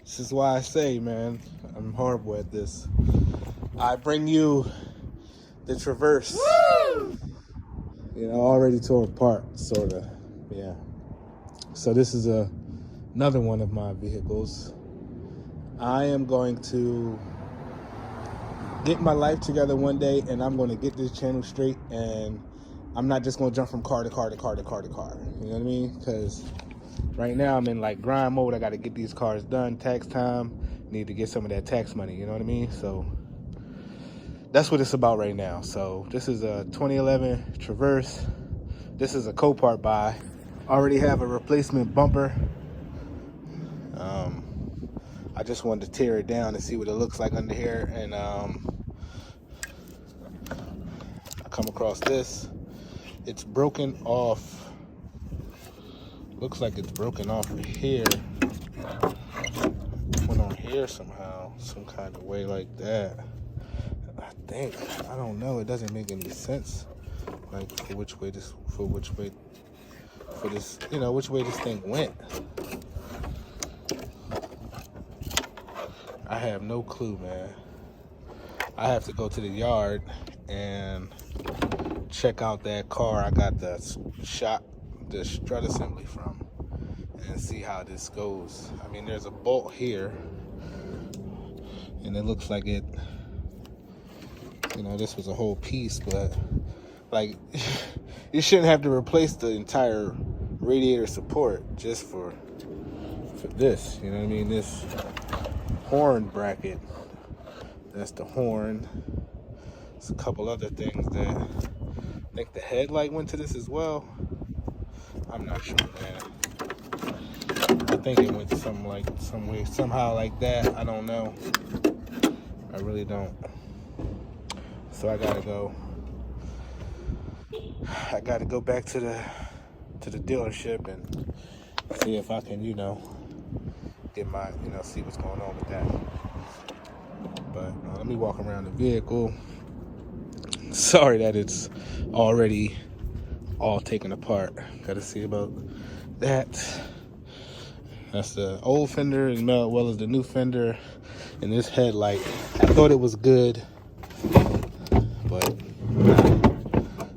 This is why I say, man, I'm horrible at this. I bring you the Traverse. Woo! You know, already torn apart, sorta. Yeah. So this is another one of my vehicles. I am going to get my life together one day, and I'm going to get this channel straight, and I'm not just going to jump from car to car to car to car to car. You know what I mean? Because right now I'm in like grind mode. I got to get these cars done. Tax time. Need to get some of that tax money. You know what I mean? So that's what it's about right now. So this is a 2011 Traverse. This is a Copart buy. Already have a replacement bumper. I just wanted to tear it down and see what it looks like under here. And I come across this. It's broken off. Looks like it's broken off here. Went on here somehow, some kind of way like that. I don't know. It doesn't make any sense. Like which way this thing went. I have no clue, man. I have to go to the yard and check out that car I got the strut assembly from and see how this goes. I mean, there's a bolt here, and it looks like it, you know, this was a whole piece, but like, you shouldn't have to replace the entire radiator support just for this, you know what I mean? This horn bracket, that's the horn. There's a couple other things that I think the headlight went to this as well. I'm not sure, man. I think it went to somehow like that. I don't know. I really don't. So I gotta go back to the dealership and see if I can, you know, get my, you know, see what's going on with that. But let me walk around the vehicle. Sorry that it's already all taken apart. Gotta see about that. That's the old fender as well as the new fender. And this headlight, I thought it was good, but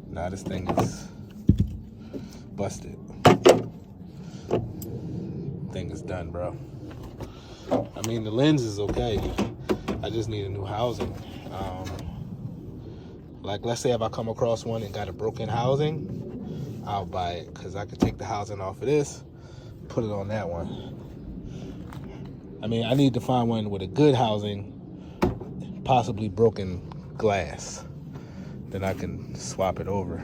nah, this thing is busted. Thing is done, bro. I mean, the lens is okay. I just need a new housing. Like, let's say if I come across one and got a broken housing, I'll buy it, because I could take the housing off of this, put it on that one. I mean, I need to find one with a good housing, possibly broken glass. Then I can swap it over.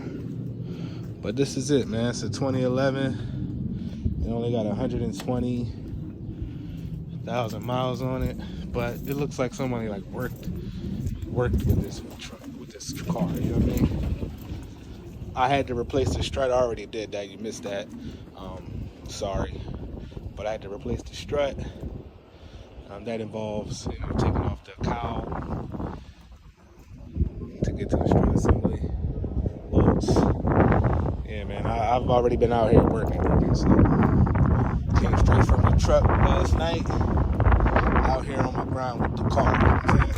But this is it, man. It's a 2011. It only got 120,000 miles on it, but it looks like somebody like worked with this truck, with this car. You know what I mean? I had to replace the strut. I already did that. You missed that. Sorry, but I had to replace the strut. That involves, you know, taking off the cowl to get to the strut assembly bolts. Yeah, man, I've already been out here working. So came straight from the truck last night. Out here on my grind with the car. You know what I'm saying?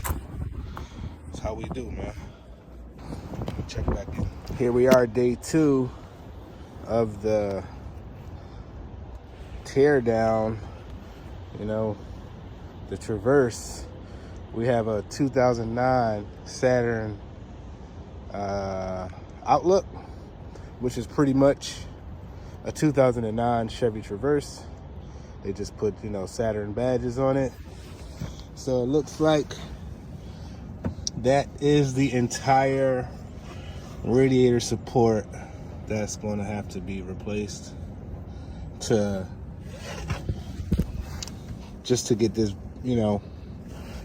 That's how we do, man. Check back in. Here we are, day 2 of the teardown. You know, the Traverse. We have a 2009 Saturn Outlook, which is pretty much a 2009 Chevy Traverse. They just put, you know, Saturn badges on it. So it looks like that is the entire radiator support that's going to have to be replaced just to get this, you know,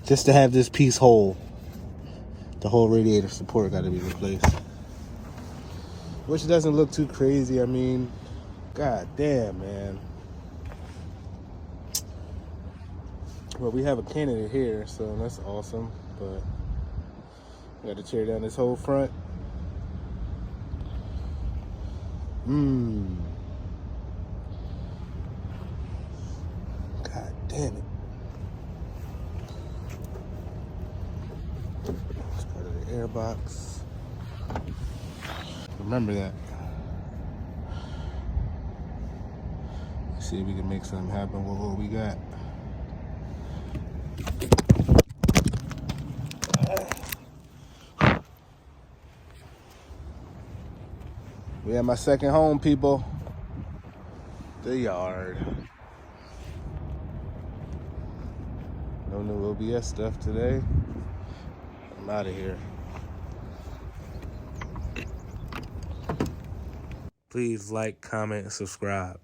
just to have this piece whole. The whole radiator support got to be replaced, which doesn't look too crazy. I mean, god damn, man. Well, we have a candidate here, so that's awesome, but we got to tear down this whole front. God damn it. air box. Remember that. Let's see if we can make something happen with what we got. We have my second home, people. The yard. No new OBS stuff today. I'm out of here. Please like, comment, and subscribe.